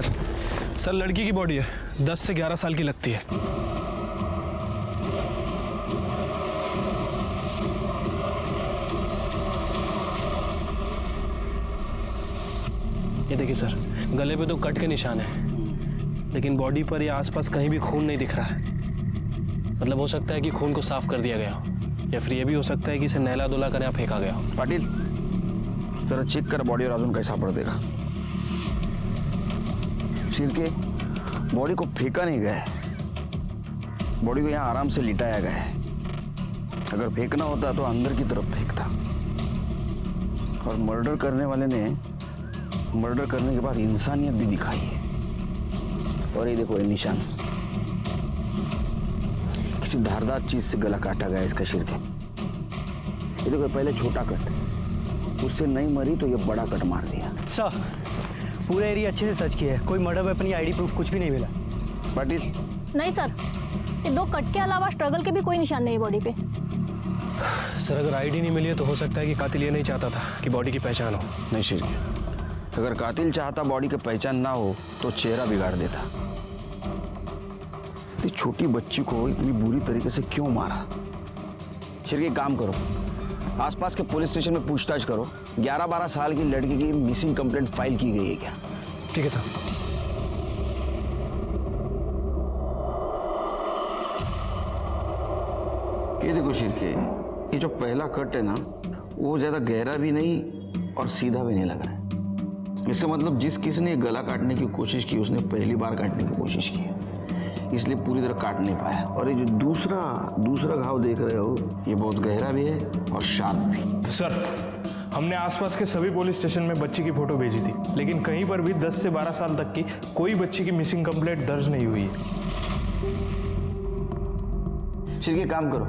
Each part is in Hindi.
सर लड़की की बॉडी है, 10 से 11 साल की लगती है। ये देखिए सर, गले पे तो कट के निशान है, लेकिन बॉडी पर या आसपास कहीं भी खून नहीं दिख रहा है। मतलब हो सकता है कि खून को साफ कर दिया गया हो, या फिर ये भी हो सकता है कि इसे नहला धुला कर यहाँ फेंका गया हो। पाटिल जरा चेक कर बॉडी और अजून काही सापडते शिर्के, बॉडी को फेंका नहीं गया है, बॉडी को यहाँ आराम से लिटाया गया है। अगर फेंकना होता तो अंदर की तरफ फेंकता। और मर्डर करने वाले ने मर्डर करने के बाद इंसानियत भी दिखाई है। और ये देखो ये निशान, किसी धारदार चीज से गला काटा गया इसका शिर्के। ये देखो पहले छोटा कट, उससे नहीं मरी तो ये बड़ा कट मार दिया। सर पूरा एरिया अच्छे से सर्च किया है, कोई मर्डर वेपन या आईडी प्रूफ कुछ भी नहीं मिला। पाटिल नहीं सर, ये 2 कट के अलावा स्ट्रगल के भी कोई निशान नहीं है बॉडी पे। सर अगर आईडी नहीं मिली है तो हो सकता है कि कातिल ये नहीं चाहता था कि बॉडी की पहचान हो। नहीं शिर्के, अगर कातिल चाहता बॉडी की पहचान ना हो तो चेहरा बिगाड़ देता। इतनी छोटी बच्ची को इतनी बुरी तरीके से क्यों मारा? शिर्के काम करो, आसपास के पुलिस स्टेशन में पूछताछ करो। 11-12 साल की लड़की की मिसिंग कंप्लेंट फाइल की गई है क्या? ठीक है सर। ये देखो शिर्के, ये जो पहला कट है ना, वो ज्यादा गहरा भी नहीं और सीधा भी नहीं लग रहा है। इसका मतलब जिस किसी ने गला काटने की कोशिश की उसने पहली बार काटने की कोशिश की है, इसलिए पूरी तरह काट नहीं पाया। और ये जो दूसरा घाव देख रहे हो, ये बहुत गहरा भी है और शार्प भी। सर हमने आसपास के सभी पुलिस स्टेशन में बच्ची की फोटो भेजी थी, लेकिन कहीं पर भी 10 से 12 साल तक की कोई बच्ची की मिसिंग कंप्लेंट दर्ज नहीं हुई है। शिर्के काम करो,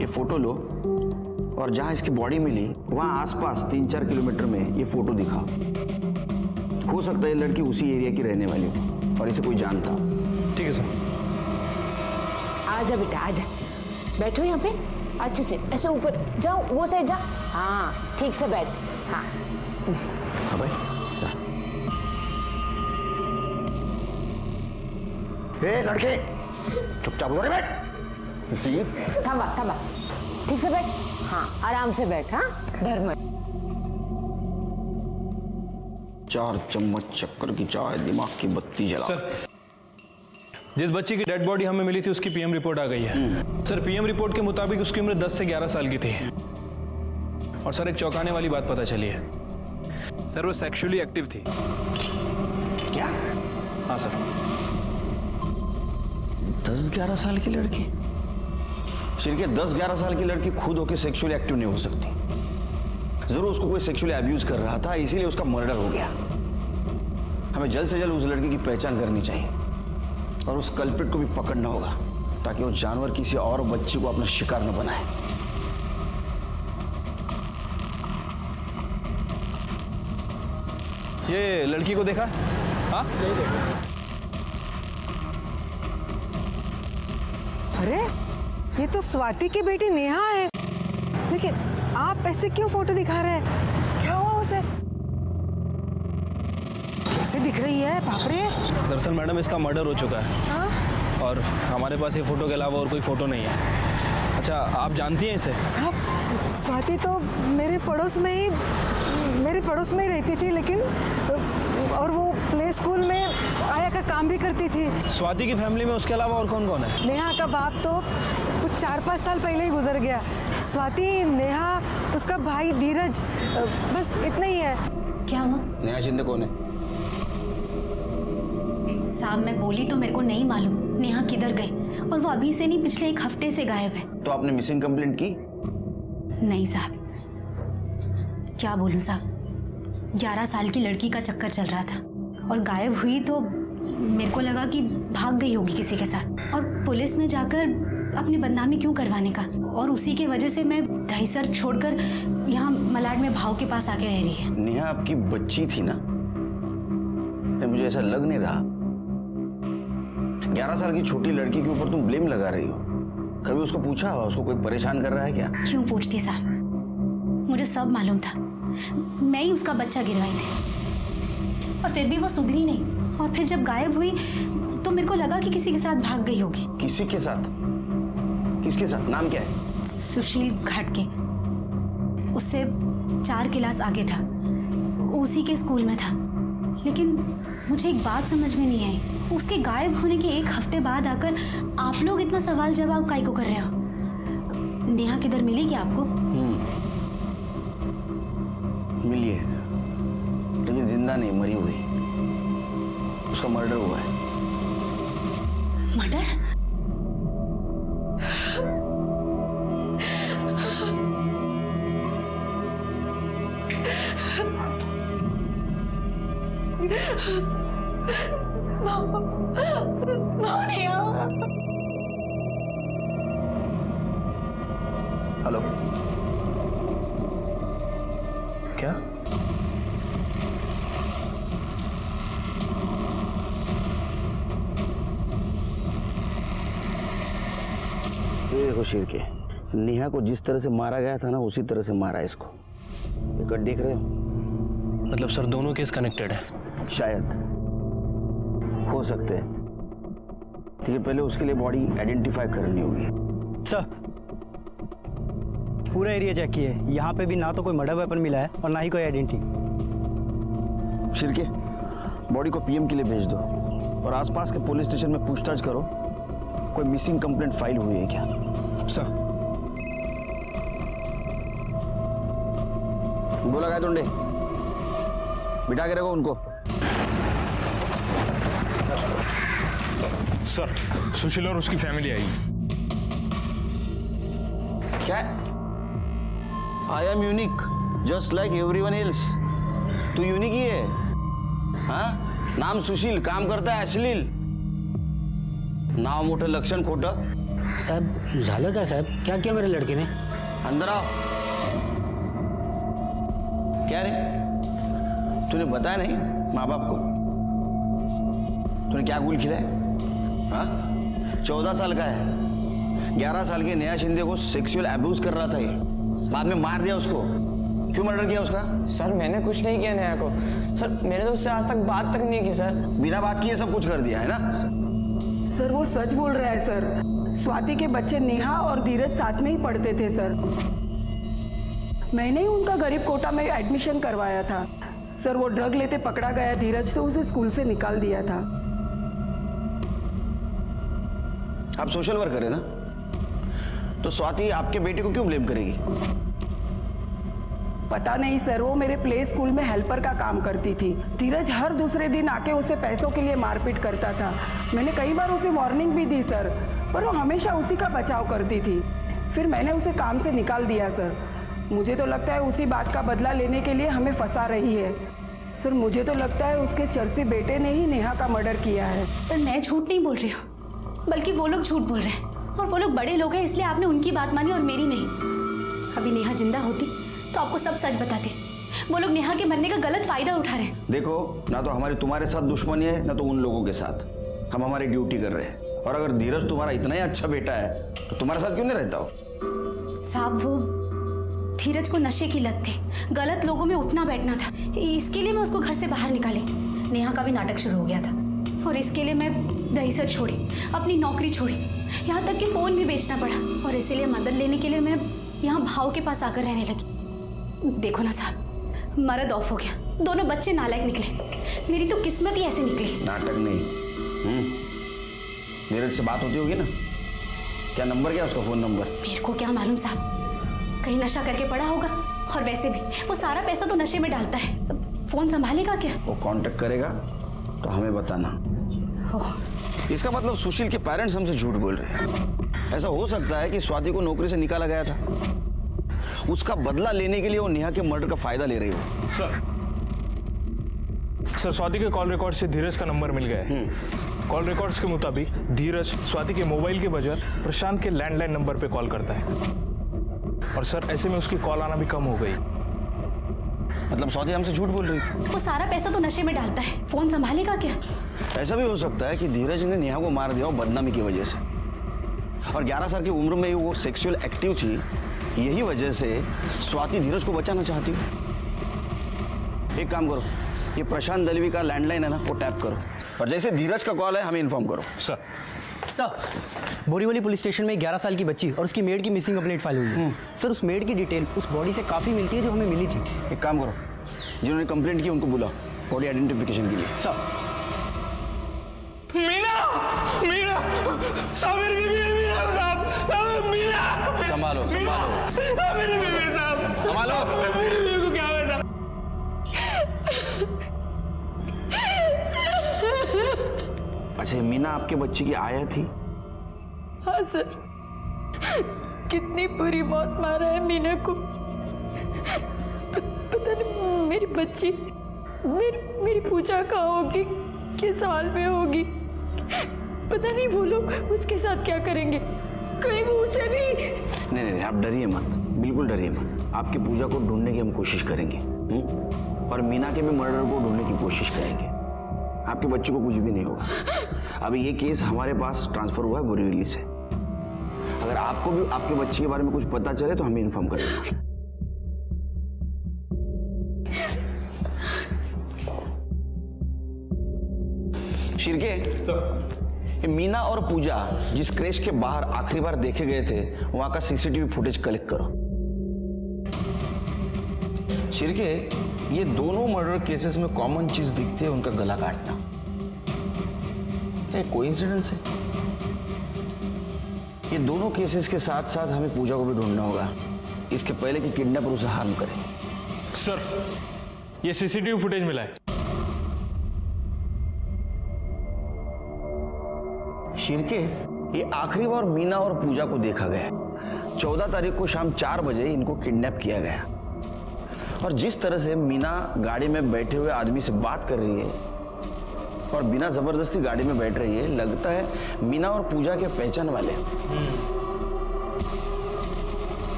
ये फोटो लो और जहां इसकी बॉडी मिली वहां आसपास 3-4 किलोमीटर में ये फोटो दिखाओ। हो सकता है लड़की उसी एरिया की रहने वाली हो और इसे कोई जानता हो। ठीक है सर। आजा बेटा आजा, बैठो यहाँ पे अच्छे से, ऐसे ऊपर जाओ, वो साइड जा। हाँ ठीक से बैठ। हाँ हाँ भाई ए लड़के चुपचाप उधर बैठ। थमा ठीक से बैठ। हाँ आराम से बैठ। हाँ डर मत। 4 चम्मच शक्कर की चाय, दिमाग की बत्ती जला। सर जिस बच्ची की डेड बॉडी हमें मिली थी उसकी पीएम रिपोर्ट आ गई है। सर पीएम रिपोर्ट के मुताबिक उसकी उम्र 10 से 11 साल की थी। और सर एक चौंकाने वाली बात पता चली है, सर वो सेक्सुअली एक्टिव थी। क्या? हाँ सर। 10-11 साल की लड़की? शिर्के 10-11 साल की लड़की खुद होकर सेक्सुअली एक्टिव नहीं हो सकती। जरूर उसको कोई सेक्सुअली अब्यूज कर रहा था, इसीलिए उसका मर्डर हो गया। हमें जल्द से जल्द उस लड़की की पहचान करनी चाहिए और उस कल्प्रिट को भी पकड़ना होगा, ताकि वो जानवर किसी और बच्ची को अपना शिकार न बनाए। ये लड़की को देखा? हाँ नहीं देखा। अरे ये तो स्वाति की बेटी नेहा है, लेकिन आप ऐसे क्यों फोटो दिखा रहे हैं? क्या हुआ उसे? कैसे दिख रही है? बाप रे। दरअसल मैडम इसका मर्डर हो चुका है। हाँ? और हमारे पास ये फोटो के अलावा और कोई फोटो नहीं है। अच्छा आप जानती हैं इसे? साहब स्वाति तो मेरे पड़ोस में ही रहती थी, लेकिन और वो प्ले स्कूल में आया का काम भी करती थी। स्वाति की फैमिली में उसके अलावा और कौन कौन है? नेहा का बाप तो कुछ 4-5 साल पहले ही गुजर गया। स्वाति, नेहा, उसका भाई धीरज, बस इतना ही है। क्या हुआ? नेहा शिंदे कौन है? साहब मैं बोली तो मेरे को नहीं मालूम नेहा किधर गई, और वो अभी से नहीं पिछले 1 हफ्ते से गायब है। तो आपने मिसिंग कंप्लेंट की? नहीं साहब, क्या बोलूं साहब, 11 साल की लड़की का चक्कर चल रहा था और गायब हुई तो मेरे को लगा कि भाग गई होगी किसी के साथ, और पुलिस में जाकर अपनी बदनामी क्यों करवाने का। और उसी की वजह से मैं दहीसर छोड़कर यहाँ मलाड में भाव के पास आके रह रही है। नेहा आपकी बच्ची थी ना? मुझे ऐसा लग नहीं रहा। 11 साल की छोटी लड़की के ऊपर तुम ब्लेम लगा रही हो। कभी उसको पूछा, उसको कोई परेशान कर रहा है क्या? क्यों पूछती साहब, मुझे सब मालूम था। मैं ही उसका बच्चा गिरवाई थी और फिर भी वो सुधरी नहीं। और फिर जब गायब हुई तो मेरे को लगा कि किसी के साथ भाग गई होगी। किसी के साथ? किसके साथ? नाम क्या है? सुशील घाटके, उससे 4 क्लास आगे था, उसी के स्कूल में था। लेकिन मुझे एक बात समझ में नहीं आई, उसके गायब होने के 1 हफ्ते बाद आकर आप लोग इतना सवाल जवाब काहे को कर रहे हो? नेहा किधर मिली क्या आपको? मिली है, लेकिन जिंदा नहीं, मरी हुई। उसका मर्डर हुआ है। मर्डर? हेलो, क्या? ये देखो शीर के, नेहा को जिस तरह से मारा गया था ना, उसी तरह से मारा है इसको। ये कट देख रहे हो? मतलब सर दोनों केस कनेक्टेड है? शायद, हो सकते हैं, लेकिन पहले उसके लिए बॉडी आइडेंटिफाई करनी होगी। सर, पूरा एरिया चेक किए, यहाँ पे भी ना तो कोई मर्डर वेपन मिला है और ना ही कोई आइडेंटिटी। शिरके, बॉडी को पीएम के लिए भेज दो और आसपास के पुलिस स्टेशन में पूछताछ करो, कोई मिसिंग कंप्लेंट फाइल हुई है क्या? सर। बोला गया तुंडे, बिठा के रखो उनको। सर, सुशील और उसकी फैमिली आई। क्या? I am unique just like everyone else. तू यूनिक ही है, हाँ? नाम सुशील, काम करता है अश्लील, नाव मोठं लक्षण खोटं। साहब झालं का साहब? क्या किया मेरे लड़के ने? अंदर आओ। क्या रे, तूने बताया नहीं माँ बाप को? तूने क्या गुल खिलाया? हाँ, 14 साल का है, 11 साल के नेहा शिंदे को सेक्सुअल अब्यूज कर रहा था ये, बाद में मार दिया उसको। क्यों मर्डर किया उसका? सर मैंने कुछ नहीं किया नेहा को। सर मैंने तो उससे आज तक बात तक नहीं की सर। बिना बात किए सब कुछ कर दिया है ना? सर वो सच बोल रहा है सर। स्वाति के बच्चे नेहा और धीरज साथ में ही पढ़ते थे सर। मैंने ही उनका गरीब कोटा में एडमिशन करवाया था सर। वो ड्रग लेते पकड़ा गया धीरज, तो उसे स्कूल से निकाल दिया था। आप सोशल वर्कर है ना, तो स्वाति आपके बेटे को क्यों ब्लेम करेगी? पता नहीं सर, वो मेरे प्ले स्कूल में हेल्पर का काम करती थी। धीरज हर दूसरे दिन आके उसे पैसों के लिए मारपीट करता था। मैंने कई बार उसे वार्निंग भी दी सर, पर वो हमेशा उसी का बचाव करती थी। फिर मैंने उसे काम से निकाल दिया सर। मुझे तो लगता है उसी बात का बदला लेने के लिए हमें फंसा रही है सर। मुझे तो लगता है उसके चर्सी बेटे ने ही नेहा का मर्डर किया है। सर मैं झूठ नहीं बोल रही हूँ, बल्कि वो लोग झूठ बोल रहे हैं, और वो लोग बड़े लोग हैं, इसलिए आपने उनकी बात मानी और मेरी नहीं। अभी नेहा जिंदा होती तो आपको सब सच बताती। वो लोग नेहा के मरने का गलत फायदा उठा रहे हैं। देखो, ना तो हमारी तुम्हारे साथ दुश्मनी है, ना तो उन लोगों के साथ। हम हमारी ड्यूटी कर रहे हैं, और अगर धीरज तुम्हारा इतना ही अच्छा बेटा है तो तुम्हारे साथ क्यों नहीं रहता हो? साहब वो धीरज को नशे की लत थी, गलत लोगों में उठना बैठना था, इसके लिए मैं उसको घर से बाहर निकाली। नेहा का भी नाटक शुरू हो गया था, और इसके लिए मैं दहीसर छोड़ी, अपनी नौकरी छोड़ी, यहाँ तक कि फ़ोन भी बेचना पड़ा, और इसीलिए मदद लेने के लिए मैं यहाँ भाव के पास आकर रहने लगी। देखो ना साहब, मर्द ऑफ हो गया, दोनों बच्चे नालायक निकले, मेरी तो किस्मत ही ऐसे निकली। नाटक नहीं, धीरज से बात होती होगी ना? क्या नंबर, क्या उसका फोन नंबर? मेरे को क्या मालूम साहब, कहीं नशा करके पड़ा होगा, और वैसे भी वो सारा पैसा तो नशे में डालता है, फोन संभालेगा क्या? वो कांटेक्ट करेगा तो हमें बताना। इसका मतलब सुशील के पेरेंट्स हमसे झूठ बोल रहे हैं। ऐसा हो सकता है कि स्वाति को नौकरी से निकाला गया था, उसका बदला लेने के लिए वो नेहा के मर्डर का फायदा ले रही हो। सर स्वाति के कॉल रिकॉर्ड से धीरज का नंबर मिल गया है। कॉल रिकॉर्ड्स के मुताबिक धीरज स्वाति के मोबाइल के बजाय प्रशांत के लैंडलाइन नंबर पे कॉल करता है, और सर ऐसे में उसकी कॉल आना भी कम हो गई। मतलब स्वाति हमसे झूठ बोल रही थी। वो सारा पैसा तो नशे में डालता है, फोन संभालेगा क्या? ऐसा भी हो सकता है कि धीरज ने नेहा को मार दिया हो बदनामी की वजह से, और 11 साल की उम्र में ही वो सेक्सुअल एक्टिव थी, यही वजह से स्वाति धीरज को बचाना चाहती। एक काम करो, ये प्रशांत दलवी का लैंडलाइन है ना, वो टैप करो, और जैसे धीरज का कॉल है हमें इन्फॉर्म करो। Sir sir Borivali police station में 11 साल की बच्ची और उसकी मेड की मिसिंग कंप्लेंट फाइल हुई है। सर उस मेड की डिटेल उस बॉडी से काफ़ी मिलती है जो हमें मिली थी। एक काम करो, जिन्होंने कंप्लेंट की उनको बुलाओ बॉडी आइडेंटिफिकेशन के लिए। सर मीना, मीना साहब, मेरी बीवी है मीना साहब, साहब मीना। संभालो मेरी बीवी साहब, संभालो। मेरी बीवी को क्या हुआ साहब? अच्छा, मीना आपके बच्चे की आया थी? हाँ सर, कितनी बुरी मौत मारा है मीना को। पता नहीं मेरी बच्ची, मेरी पूजा कहाँ होगी, किस हाल में होगी, पता नहीं वो लोग उसके साथ क्या करेंगे, कहीं वो उसे भी। नहीं, आप डरिए मत, बिल्कुल डरिए मत। आपकी पूजा को ढूंढने की हम कोशिश करेंगे और मीना के भी मर्डर को ढूंढने की कोशिश करेंगे। आपके बच्चे को कुछ भी नहीं होगा। अभी ये केस हमारे पास ट्रांसफर हुआ है बोरीवली से। अगर आपको भी आपके बच्चे के बारे में कुछ पता चले तो हमें इन्फॉर्म करेगा। शिर्के, मीना और पूजा जिस क्रैश के बाहर आखिरी बार देखे गए थे वहां का सीसीटीवी फुटेज कलेक्ट करो। शिर्के, ये दोनों मर्डर केसेस में कॉमन चीज दिखती है उनका गला काटना। क्या कोइंसिडेंस है? ये दोनों केसेस के साथ साथ हमें पूजा को भी ढूंढना होगा, इसके पहले कि किडनैपर उसे हार्म करे। सर, ये सीसीटीवी फुटेज मिला है। शिर्के, ये आखिरी बार मीना और पूजा को देखा गया 14 तारीख को शाम 4 बजे इनको किडनैप किया गया। और जिस तरह से मीना गाड़ी में बैठे हुए आदमी से बात कर रही है और बिना जबरदस्ती गाड़ी में बैठ रही है, लगता है मीना और पूजा के पहचान वाले।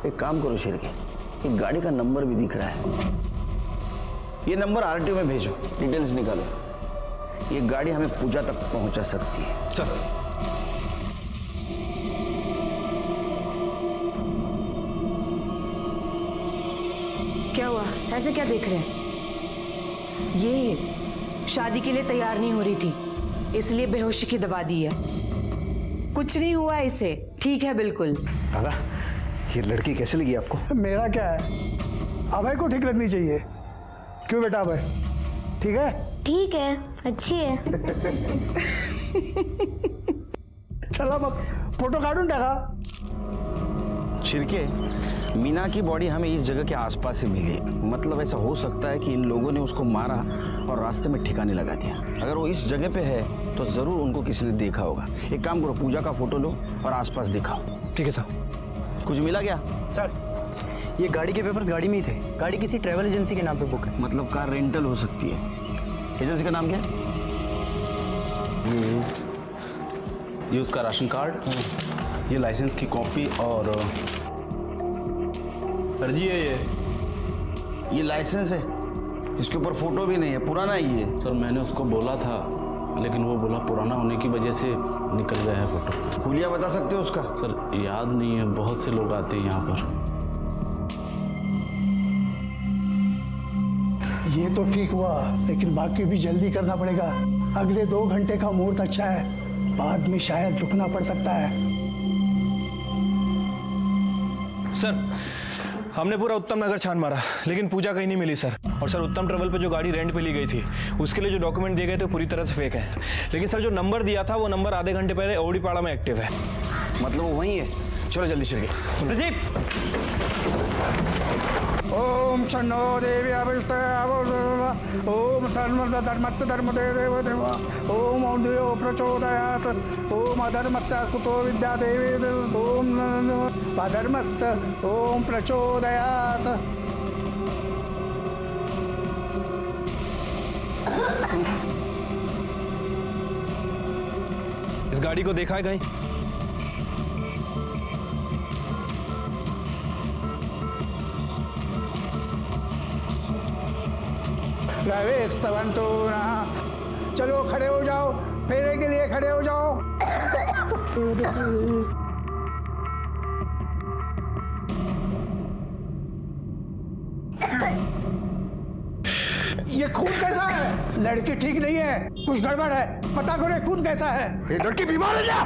एक काम करो शिर्के, एक गाड़ी का नंबर भी दिख रहा है, ये नंबर आरटीओ में भेजो, डिटेल्स निकालो। ये गाड़ी हमें पूजा तक पहुंचा सकती है। सर, क्या हुआ, ऐसे क्या देख रहे हैं? ये शादी के लिए तैयार नहीं हो रही थी, इसलिए बेहोशी की दवा दी है। कुछ नहीं हुआ इसे, ठीक है बिल्कुल। दादा, ये लड़की कैसे लगी आपको? मेरा क्या है, अभय को ठीक लगनी चाहिए। क्यों बेटा अभय, ठीक है? ठीक है, अच्छी है। चला मग फोटो काढून टाका। शिर्के, मीना की बॉडी हमें इस जगह के आसपास से मिली, मतलब ऐसा हो सकता है कि इन लोगों ने उसको मारा और रास्ते में ठिकाने लगा दिया। अगर वो इस जगह पे है तो जरूर उनको किसी ने देखा होगा। एक काम करो, पूजा का फोटो लो और आसपास दिखाओ। ठीक है सर। कुछ मिला क्या? सर, ये गाड़ी के पेपर्स गाड़ी में ही थे। गाड़ी किसी ट्रैवल एजेंसी के नाम पे बुक है। मतलब कार रेंटल हो सकती है। एजेंसी का नाम क्या है? ये उसका राशन कार्ड, ये लाइसेंस की कॉपी और फर्जी है ये लाइसेंस है, इसके ऊपर फोटो भी नहीं है, पुराना है ये। सर मैंने उसको बोला था, लेकिन वो बोला पुराना होने की वजह से निकल गया है फोटो। हुलिया बता सकते हो उसका? सर याद नहीं है, बहुत से लोग आते हैं यहाँ पर। ये तो ठीक हुआ, लेकिन बाकी भी जल्दी करना पड़ेगा। अगले 2 घंटे का मुहूर्त अच्छा है, बाद में शायद रुकना पड़ सकता है। सर, हमने पूरा उत्तम नगर छान मारा, लेकिन पूजा कहीं नहीं मिली सर। और सर, उत्तम ट्रेवल पे जो गाड़ी रेंट पे ली गई थी, उसके लिए जो डॉक्यूमेंट दिए गए थे पूरी तरह से फेक है। लेकिन सर, जो नंबर दिया था वो नंबर आधे घंटे पहले ओडीपाड़ा में एक्टिव है। मतलब वो वही है? चलो जल्दी शिर्के। प्रदीप, ओम शन्नो देवी अभिष्टे ओम सर्वद धर्मस्य धर्मदेव देवा ओम औदेव प्रचोदयात् ओम अधर्मस्य कुतो विद्या देवी ओम अधर्मस्य ओम प्रचोदयात्। इस गाड़ी को देखा है कहीं? रवेस्तवंतो ना, चलो खड़े हो जाओ, फेरे के लिए खड़े हो जाओ। ये खून कैसा है? लड़की ठीक नहीं है। कुछ गड़बड़ है, पता करो खून कैसा है। ये लड़की बीमार है क्या?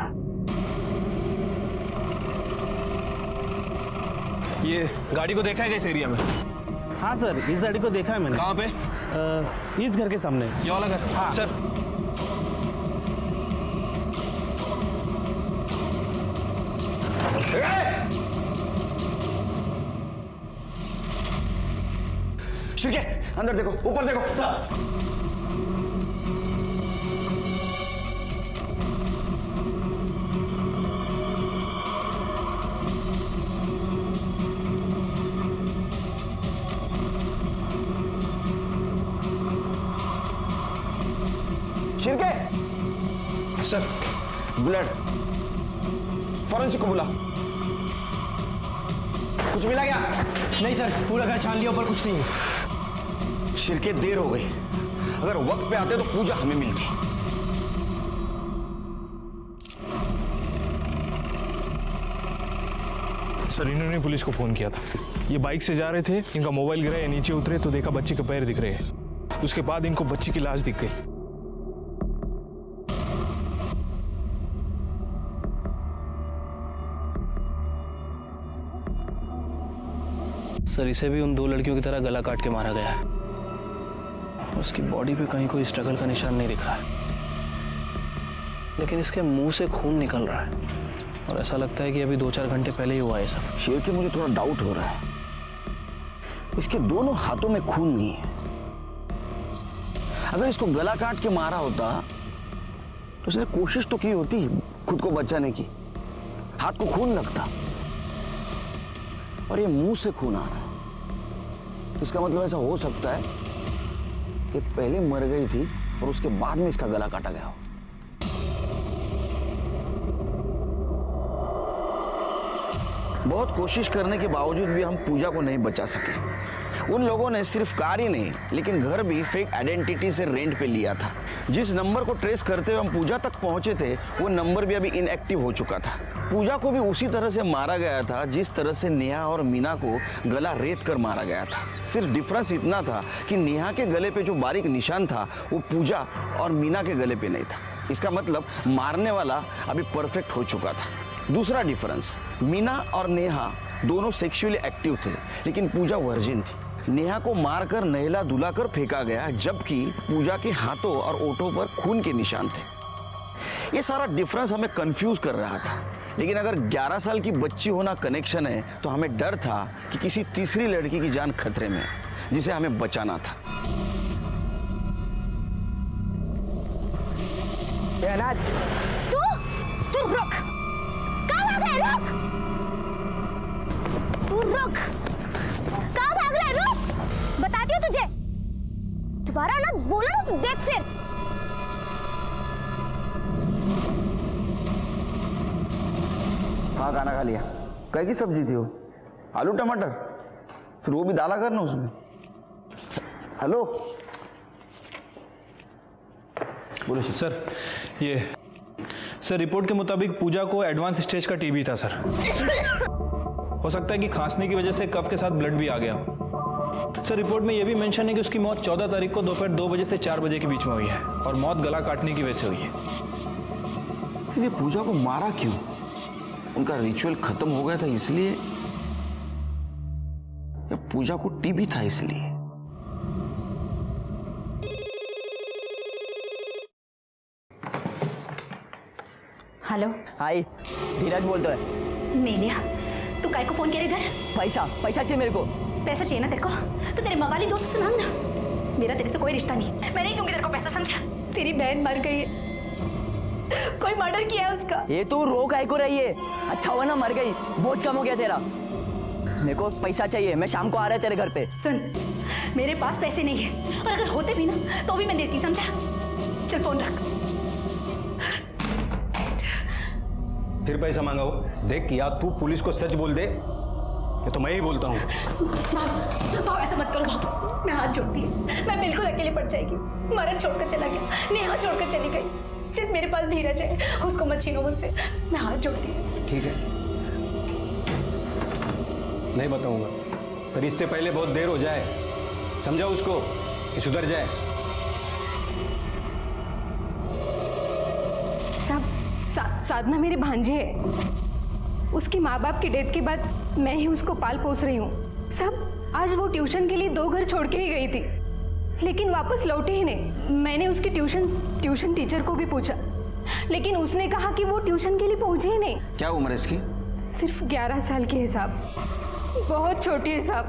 ये गाड़ी को देखा है क्या इस एरिया में? हाँ सर, इस गाड़ी को देखा है मैंने। कहाँ पे? इस घर के सामने। ये वाला घर? हाँ सर। शिर्के, अंदर देखो, ऊपर देखो। शिर्के, सर ब्लड, फॉरेंसिक को बुला। कुछ मिला क्या? नहीं सर, पूरा घर छान लिया, ऊपर कुछ नहीं है। शिर्के, देर हो गई। अगर वक्त पे आते तो पूजा हमें मिलती। सर इन्होंने पुलिस को फोन किया था। ये बाइक से जा रहे थे, इनका मोबाइल गिरा, ये नीचे उतरे तो देखा बच्ची के पैर दिख रहे हैं। उसके बाद इनको बच्ची की लाश दिख गई। सर इसे भी उन दो लड़कियों की तरह गला काट के मारा गया है। उसकी बॉडी पे कहीं कोई स्ट्रगल का निशान नहीं दिख रहा है, लेकिन इसके मुंह से खून निकल रहा है और ऐसा लगता है कि अभी 2-4 घंटे पहले ही हुआ है सब। शेर के मुझे थोड़ा डाउट हो रहा है, इसके दोनों हाथों में खून नहीं है। अगर इसको गला काट के मारा होता तो उसने कोशिश तो की होती खुद को बचाने की, हाथ को खून लगता, और ये मुंह से खून आ रहा है। तो इसका मतलब ऐसा हो सकता है कि पहले मर गई थी और उसके बाद में इसका गला काटा गया हो। बहुत कोशिश करने के बावजूद भी हम पूजा को नहीं बचा सके। उन लोगों ने सिर्फ कार ही नहीं लेकिन घर भी फेक आइडेंटिटी से रेंट पे लिया था। जिस नंबर को ट्रेस करते हुए हम पूजा तक पहुंचे थे, वो नंबर भी अभी इनएक्टिव हो चुका था। पूजा को भी उसी तरह से मारा गया था जिस तरह से नेहा और मीना को गला रेत कर मारा गया था। सिर्फ डिफरेंस इतना था कि नेहा के गले पे जो बारीक निशान था वो पूजा और मीना के गले पे नहीं था। इसका मतलब मारने वाला अभी परफेक्ट हो चुका था। दूसरा डिफरेंस, मीना और नेहा दोनों सेक्सुअली एक्टिव थे लेकिन पूजा वर्जिन थी। नेहा को मारकर नहला धुलाकर फेंका गया, जबकि पूजा के हाथों और ओठों पर खून के निशान थे। ये सारा डिफरेंस हमें कंफ्यूज कर रहा था, लेकिन अगर 11 साल की बच्ची होना कनेक्शन है तो हमें डर था कि किसी तीसरी लड़की की जान खतरे में है जिसे हमें बचाना था। तू रुक, कहाँ भाग रहा है? रुक, तू रुक, कहाँ भाग रहा है? रुक, बताती हूँ तुझे, दोबारा ना बोलो ना, देख फिर। हाँ, खाना खा लिया। कई की सब्जी थी वो? आलू टमाटर? फिर वो भी डाला करना उसमें। हेलो, बोलो सर। ये सर रिपोर्ट के मुताबिक पूजा को एडवांस स्टेज का टीबी था सर। हो सकता है कि खांसने की वजह से कफ के साथ ब्लड भी आ गया। सर रिपोर्ट में यह भी मेंशन है कि उसकी मौत 14 तारीख को दोपहर 2 बजे से 4 बजे के बीच में हुई है और मौत गला काटने की वजह से हुई है। ये पूजा को मारा क्यों? उनका रिचुअल खत्म हो गया था इसलिए, या पूजा को टीबी था इसलिए? हेलो। हाय, धीरज बोलता है। मेलिया, तू काय को फोन किया इधर? पैसा चाहिए मेरे को। पैसा चाहिए ना तेरे को तो तेरे मवाली दोस्त से मांगना। मेरा तेरे से कोई रिश्ता नहीं, मैं नहीं दूंगी तेरे को पैसा, समझा? तेरी बहन मर गई है, कोई मर्डर किया है उसका। ये तू रो काय को रही है? अच्छा हुआ ना मर गई, बोझ कम हो गया तेरा। मेरे को पैसा चाहिए, मैं शाम को आ रहा है तेरे घर पे। सुन, मेरे पास पैसे नहीं है और अगर होते भी ना तो भी मैं देती, समझा? चल फोन रख। फिर पैसा मांगा हो? देख, या तू पुलिस को सच बोल दे या तो मैं ही बोलता हूँ। भाव ऐसा मत करो भाव, मैं हाथ जोड़ती है, मैं बिल्कुल अकेले पड़ जाएगी। मरन छोड़कर चला गया, नेहा छोड़कर चली गई, सिर्फ मेरे पास धीरज है, उसको मत छीनो मुझसे, मैं हाथ जोड़ती हूँ। ठीक है, नहीं बताऊंगा, पर इससे पहले बहुत देर हो जाए। समझाओ उसको कि सुधर जाए। साहब साधना मेरी भांजी है। उसकी माँ बाप की डेथ के बाद मैं ही उसको पाल पोस रही हूँ। साहब आज वो ट्यूशन के लिए 2 घर छोड़ के ही गई थी, लेकिन वापस लौटे ही नहीं। मैंने उसकी ट्यूशन टीचर को भी पूछा, लेकिन उसने कहा कि वो ट्यूशन के लिए पहुंची ही नहीं। क्या उम्र है इसकी? सिर्फ 11 साल की है साहब, बहुत छोटी है साहब।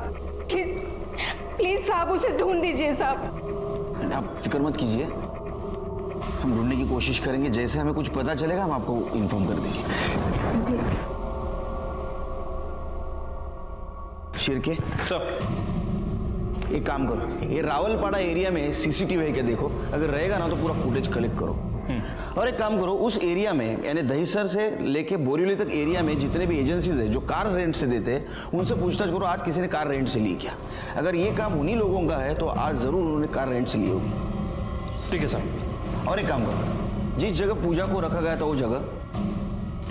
प्लीज साहब उसे ढूंढ दीजिए साहब। आप फिक्र मत कीजिए, हम ढूंढने की कोशिश करेंगे। जैसे हमें कुछ पता चलेगा हम आपको इन्फॉर्म कर देंगे। जी शिरके सर, एक काम करो, ये रावलपाड़ा एरिया में सीसीटीवी है क्या देखो, अगर रहेगा ना तो पूरा फुटेज कलेक्ट करो। और एक काम करो, उस एरिया में यानी दहीसर से लेके बोरीवली तक एरिया में जितने भी एजेंसीज है जो कार रेंट से देते हैं उनसे पूछताछ करो आज किसी ने कार रेंट से ली क्या। अगर ये काम उन्हीं लोगों का है तो आज जरूर उन्होंने कार रेंट से ली होगी। ठीक है सर। और एक काम करो, जिस जगह पूजा को रखा गया था वो जगह,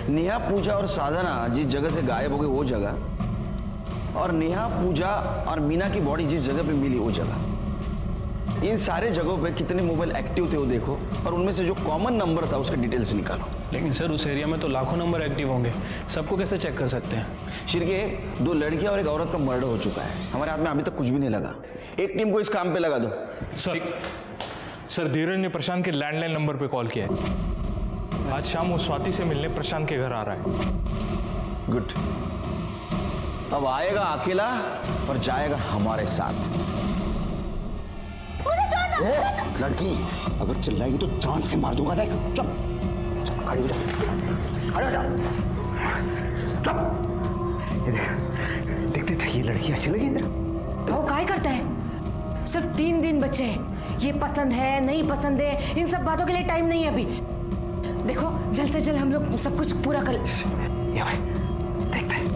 नेहा पूजा और साधना जिस जगह से गायब हो गई वो जगह, और नेहा पूजा और मीना की बॉडी जिस जगह पे मिली वो जगह, इन सारे जगहों पे कितने मोबाइल एक्टिव थे वो देखो, और उनमें से जो कॉमन नंबर था उसके डिटेल्स निकालो। लेकिन सर उस एरिया में तो लाखों नंबर एक्टिव होंगे, सबको कैसे चेक कर सकते हैं? शिरके 2 लड़कियां और एक औरत का मर्डर हो चुका है, हमारे हाथ में अभी तक कुछ भी नहीं लगा। एक टीम को इस काम पे लगा दो। सर धीरज ने प्रशांत के लैंडलाइन नंबर पे कॉल किया है। आज शाम वो स्वाति से मिलने प्रशांत के घर आ रहा है। गुड। अब आएगा अकेला और जाएगा हमारे साथ। लड़की अगर चिल्लाएगी तो जान से मार दूंगा। देख चुप चुप, खड़ी हो जा, खड़ी हो जा, चुप। देखते थे ये लड़की अच्छी लगी तेरे? वो काय करता है? सिर्फ 3 दिन बचे हैं। ये पसंद है नहीं पसंद है इन सब बातों के लिए टाइम नहीं है अभी। देखो जल्द से जल्द हम लोग सब कुछ पूरा कर। ये भाई देखते हैं।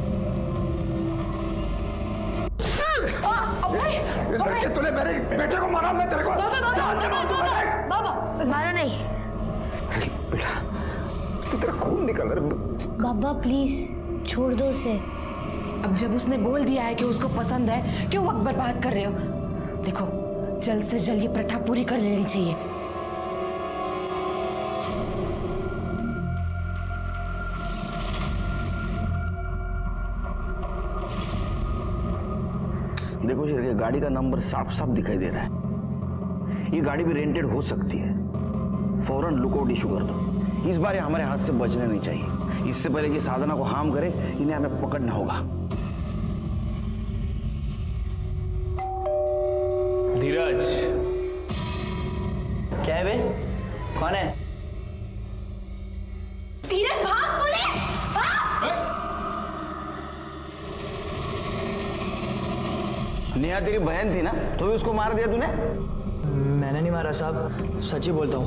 लड़के तूने मेरे बेटे को मारा, मैं तेरे को जान से मार दूंगा। बाबा मारो नहीं। बेटा तो तेरा खून निकल रहा है। बाबा प्लीज छोड़ दो उसे। अब जब उसने बोल दिया है कि उसको पसंद है, क्यों वक्त बर्बाद कर रहे हो? देखो जल्द से जल्द ये प्रथा पूरी कर लेनी चाहिए। देखो शिरके, गाड़ी का नंबर साफ साफ दिखाई दे रहा है। ये गाड़ी भी रेंटेड हो सकती है। फौरन लुकआउट इशू कर दो। इस बार ये हमारे हाथ से बचने नहीं चाहिए। इससे पहले कि साधना को हार्म करे इन्हें हमें पकड़ना होगा। धीरज क्या है बे? कौन है? धीरज भाग, पुलिस नेहा तेरी बहन थी ना, तो भी उसको मार दिया तूने? मैंने नहीं मारा साहब, सच ही बोलता हूँ।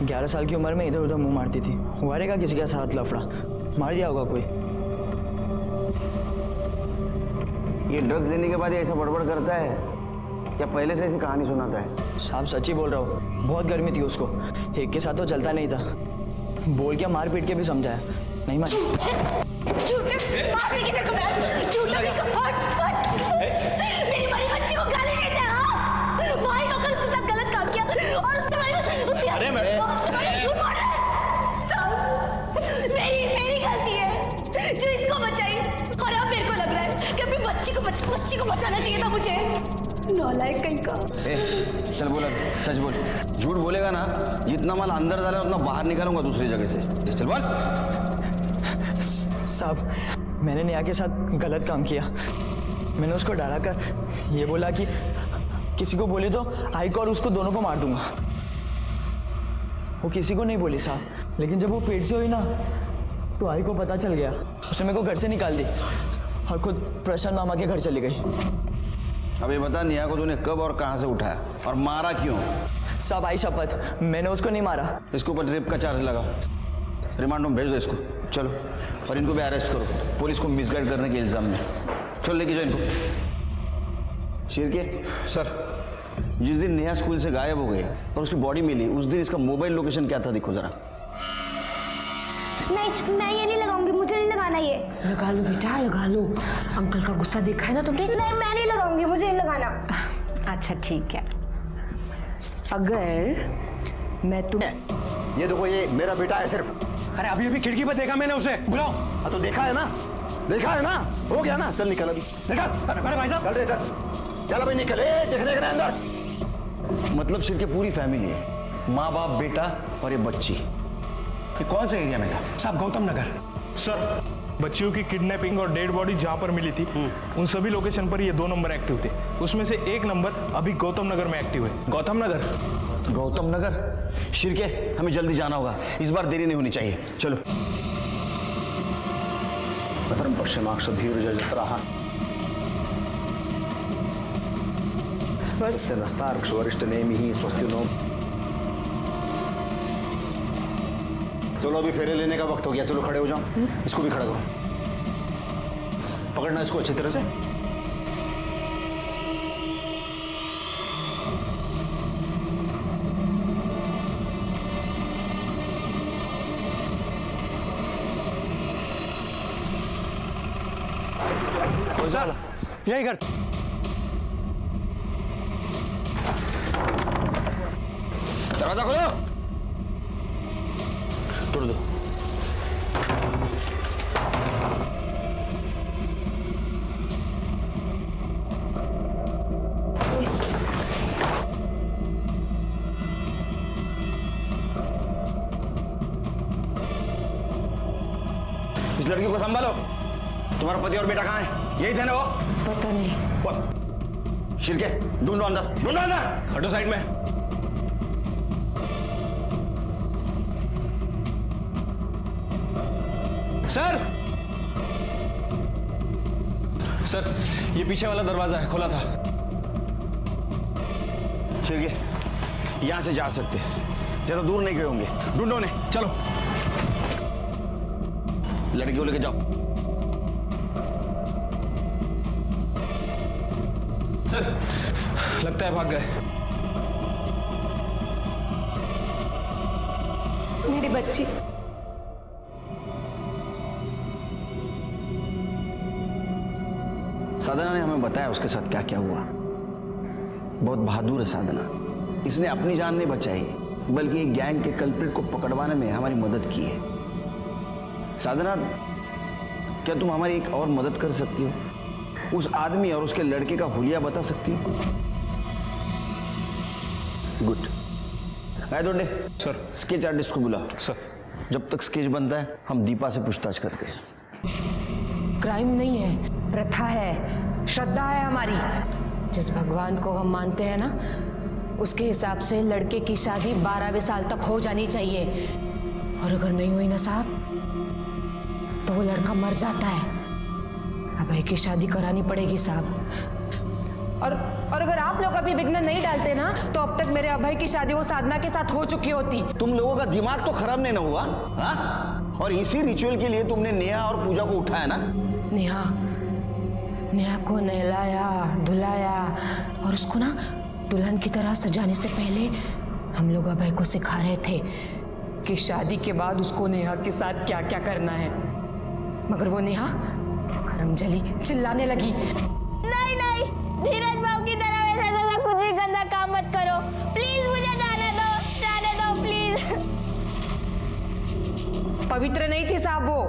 11 साल की उम्र में इधर उधर मुंह मारती थी। मारेगा किसी के साथ लफड़ा, मार दिया होगा कोई। ये ड्रग्स देने के बाद ये ऐसा बड़बड़ करता है या पहले से ऐसी कहानी सुनाता है? साहब सच ही बोल रहा हूँ, बहुत गर्मी थी उसको। एक के साथ तो चलता नहीं था। बोल के मार पीट के भी समझाया, नहीं मानी। मेरी बड़ी बच्ची को गाली देते हैं। भाई नौकर उसके साथ गलत काम किया और उसके बारे में झूठ बोल रहे हैं। साहब मेरी गलती है जो इसको बचाई, और अब मेरे को लग रहा है कि अपनी बच्ची को बचाना चाहिए था मुझे। नालायक कहीं का। चल बोला, सच बोल। झूठ बोलेगा ना, जितना माल अंदर डाला उतना बाहर निकालूंगा दूसरी जगह से। चल बोल। साहब मैंने नेहा के साथ गलत काम किया। मैंने उसको डरा कर ये बोला कि किसी को बोले तो आई को और उसको दोनों को मार दूंगा। वो किसी को नहीं बोली साहब, लेकिन जब वो पेट से हुई ना तो आई को पता चल गया। उसने मेरे को घर से निकाल दी और खुद प्रशांत मामा के घर चली गई। अब ये बता, नेहा को तूने कब और कहां से उठाया और मारा क्यों? साहब आई शपथ, मैंने उसको नहीं मारा। इसके ऊपर रेप का चार्ज लगाओ, रिमांड में भेज दो इसको। चलो, और इनको भी अरेस्ट करो, पुलिस को मिसगाइड करने के इल्जाम में। चलो लेके जाओ इनको। शिरके सर, जिस दिन नेहा स्कूल से गायब हो गई और उसकी बॉडी मिली, उस दिन इसका मोबाइल लोकेशन क्या था? देखो जरा। नहीं, मैं ये नहीं लगाऊंगी, मुझे नहीं लगाना ये। लगा लो बेटा, लगा लो। अंकल का गुस्सा देखा है ना तुमने? नहीं, मैं नहीं लगाऊंगी, मुझे नहीं लगाना। अच्छा ठीक है, अगर मैं तुम्हें ये देखो, ये मेरा बेटा है सिर्फ। अरे अभी अभी खिड़की पर देखा मैंने उसे, बुलाओ। हाँ तो देखा है ना, देखा है ना, हो गया ना। चल निकल अभी, निकल। अरे भाई साहब, चल रे चल, चल अभी निकल, देखने के अंदर। मतलब सिर के पूरी फैमिली है, माँ बाप, बेटा और ये बच्ची। ये कौन से एरिया में था? साहब गौतम नगर। सर, बच्चियों की किडनैपिंग और डेड बॉडी जहाँ पर मिली थी उन सभी लोकेशन पर ये 2 नंबर एक्टिव थे। उसमें से 1 नंबर अभी गौतम नगर में एक्टिव है। गौतम नगर? गौतम नगर? शिरके, हमें जल्दी जाना होगा, इस बार देरी नहीं होनी चाहिए। चलो। पत्रम पश्चिमाक्ष भीर जत्राः बस नस्तार्क्ष वरिष्ठ नेमिः स्वस्ति नो। चलो अभी फेरे लेने का वक्त हो गया, चलो खड़े हो जाओ। इसको भी खड़ा करो, पकड़ना इसको अच्छी तरह से। यही कर। दरवाजा खोलो। तोड़ दो। इस लड़की को संभालो। तुम्हारा पति और बेटा कहाँ है? यही थे ना वो? पता नहीं। शिरके, ढूंढो अंदर, ढूंढो अंदर। हटो साइड में। सर, सर ये पीछे वाला दरवाजा है, खुला था। शिरके, यहां से जा सकते हैं, ज्यादा दूर नहीं गए होंगे। ढूंढो उन्हें, चलो। लड़की को लेके जाओ। सर, लगता है भाग गए। मेरी बच्ची। साधना ने हमें बताया उसके साथ क्या क्या हुआ। बहुत बहादुर है साधना। इसने अपनी जान नहीं बचाई, बल्कि एक गैंग के कल्प्रिट को पकड़वाने में हमारी मदद की है। साधना, क्या तुम हमारी एक और मदद कर सकती हो? उस आदमी और उसके लड़के का हुलिया बता सकती हो? गुड। आए दोंडे सर, स्केच आर्टिस्ट को बुलाओ। सर, जब तक स्केच बनता है हम दीपा से पूछताछ करते हैं। क्राइम नहीं है, प्रथा है, श्रद्धा है हमारी। जिस भगवान को हम मानते हैं ना, उसके हिसाब से लड़के की शादी 12वें साल तक हो जानी चाहिए। और अगर नहीं हुई ना साहब, तो वो लड़का मर जाता है। अभय की शादी करानी पड़ेगी साहब। और अगर आप लोग अभी विघ्न नहीं डालते ना, तो अब तक मेरे अभय की शादी वो साधना के साथ हो चुकी होती। तुम लोगों का दिमाग तो खराब नहीं ना हुआ? हाँ? और इसी रिचुअल के लिए तुमने नेहा और पूजा को उठाया ना? नेहा को नहलाया, धुलाया और उसको ना दुल्हन की तरह सजाने से पहले हम लोग अभय को सिखा रहे थे कि शादी के बाद उसको नेहा के साथ क्या क्या करना है। मगर वो नेहा करमजली चिल्लाने लगी, नहीं नहीं, धीरज बाबू की तरह वैसा कुछ भी गंदा काम मत करो। प्लीज मुझे जाने दो प्लीज। पवित्र नहीं थी साहब वो,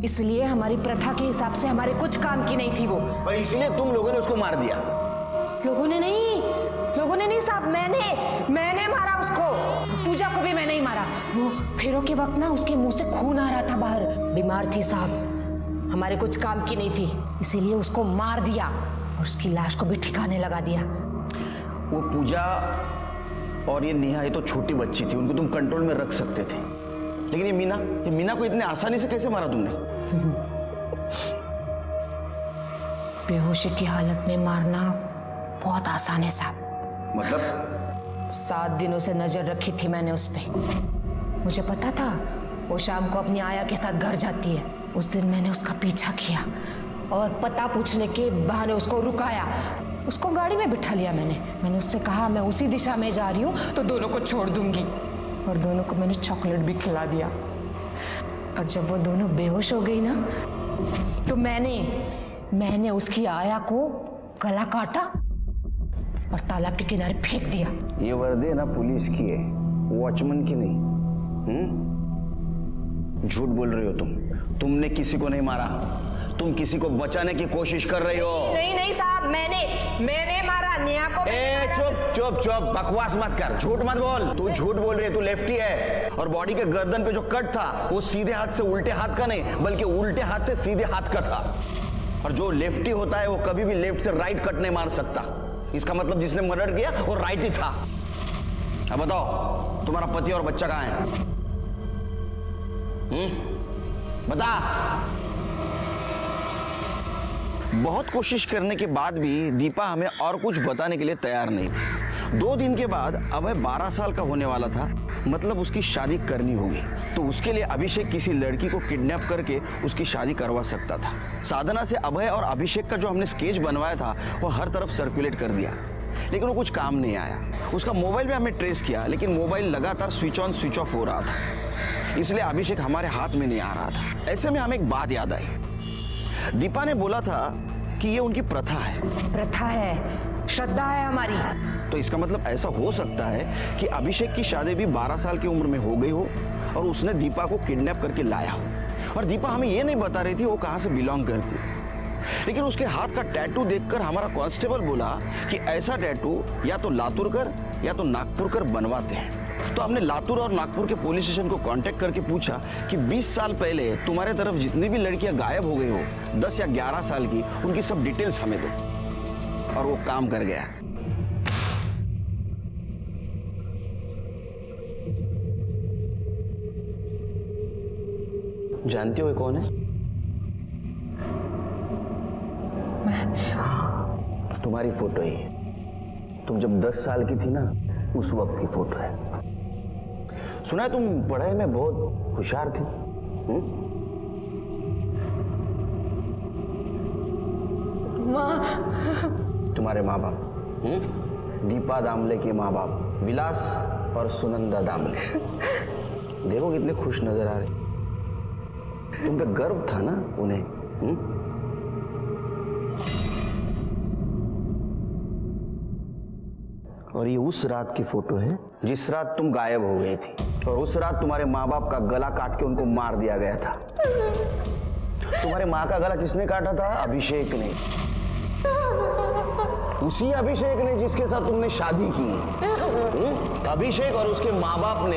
इसलिए हमारी प्रथा के हिसाब से हमारे कुछ काम की नहीं थी वो। और इसलिए तुम लोगों ने उसको मार दिया? लोगों ने नहीं साहब, मैंने मारा उसको। पूजा को भी मैंने ही मारा। वो फेरों के वक्त ना उसके मुंह से खून आ रहा था बाहर। बीमार थी साहब, हमारे कुछ काम की नहीं थी, इसीलिए उसको मार दिया और उसकी लाश को भी ठिकाने लगा दिया। वो पूजा और ये नेहा, ये तो छोटी बच्ची थी, उनको तुम कंट्रोल में रख सकते थे। लेकिन ये मीना को इतने आसानी से कैसे मारा तुमने? बेहोशी की हालत में मारना बहुत आसान है साहब। मतलब? 7 दिनों से नजर रखी थी मैंने उस पे। मुझे पता था वो शाम को अपनी आया के साथ घर जाती है। उस दिन मैंने उसका पीछा किया और पता पूछने के बहाने उसको रुकाया। उसको गाड़ी में बिठा लिया मैंने उससे कहा मैं उसी दिशा में जा रही हूँ तो दोनों को छोड़ दूंगी। और दोनों को मैंने चॉकलेट भी खिला दिया। और जब वो दोनों बेहोश हो गई ना, तो मैंने उसकी आया को गला काटा और तालाब के किनारे फेंक दिया। ये वर्दी ना पुलिस की है, वॉचमैन की नहीं। झूठ बोल रही हो तुमने किसी को नहीं मारा, तुम किसी को बचाने की कोशिश कर रही हो। नहीं नहीं साहब, मैंने मारा नेहा को। चुप बकवास मत कर, झूठ मत बोल। तू झूठ बोल रही है, तू लेफ्टी है और बॉडी के गर्दन पे जो कट था वो सीधे हाथ से उल्टे हाथ का नहीं बल्कि उल्टे हाथ से सीधे हाथ का था। और जो लेफ्टी होता है वो कभी भी लेफ्ट से राइट कट नहीं मार सकता। इसका मतलब जिसने मर्डर किया वो राइट ही था। अब बताओ तुम्हारा पति और बच्चा कहाँ है? बता। बहुत कोशिश करने के बाद भी दीपा हमें और कुछ बताने के लिए तैयार नहीं थी। 2 दिन के बाद अभय 12 साल का होने वाला था, मतलब उसकी शादी करनी होगी। तो उसके लिए अभिषेक किसी लड़की को किडनैप करके उसकी शादी करवा सकता था। साधना से अभय और अभिषेक का जो हमने स्केच बनवाया था वो हर तरफ सर्कुलेट कर दिया, लेकिन वो कुछ काम नहीं आया। उसका मोबाइल भी हमने ट्रेस किया, लेकिन मोबाइल लगातार स्विच ऑन स्विच ऑफ हो रहा था, इसलिए अभिषेक हमारे हाथ में नहीं आ रहा था। ऐसे में हमें एक बात याद आई। दीपा ने बोला था कि ये उनकी प्रथा है, श्रद्धा है हमारी। तो इसका मतलब ऐसा हो सकता है कि अभिषेक की शादी भी 12 साल की उम्र में हो गई हो और उसने दीपा को किडनैप करके लाया हो। और दीपा हमें ये नहीं बता रही थी वो कहाँ से बिलोंग करती है, लेकिन उसके हाथ का टैटू देखकर हमारा कांस्टेबल बोला कि ऐसा टैटू या तो लातूरकर या तो नागपुरकर बनवाते हैं। तो हमने लातूर और नागपुर के पुलिस स्टेशन को कांटेक्ट करके पूछा कि 20 साल पहले तुम्हारे तरफ जितनी भी लड़कियां गायब हो गई हो 10 या 11 साल की, उनकी सब डिटेल्स हमें दो। और वो काम कर गया। जानते हो ये कौन है? तुम्हारी फोटो है। तुम जब 10 साल की थी ना, उस वक्त की फोटो है। सुना है तुम पढ़ाई में बहुत होशियार थी। तुम्हारे माँ बाप, दीपा दामले के माँ बाप विलास और सुनंदा दामले, देखो कितने खुश नजर आ रहे। तुम पे गर्व था ना उन्हें। और ये उस रात की फोटो है जिस रात तुम गायब हो गई थी, और उस रात तुम्हारे माँ बाप का गला काट के उनको मार दिया गया था। तुम्हारे माँ का गला किसने काटा था? अभिषेक ने। उसी अभिषेक ने जिसके साथ तुमने शादी की। अभिषेक और उसके माँ बाप ने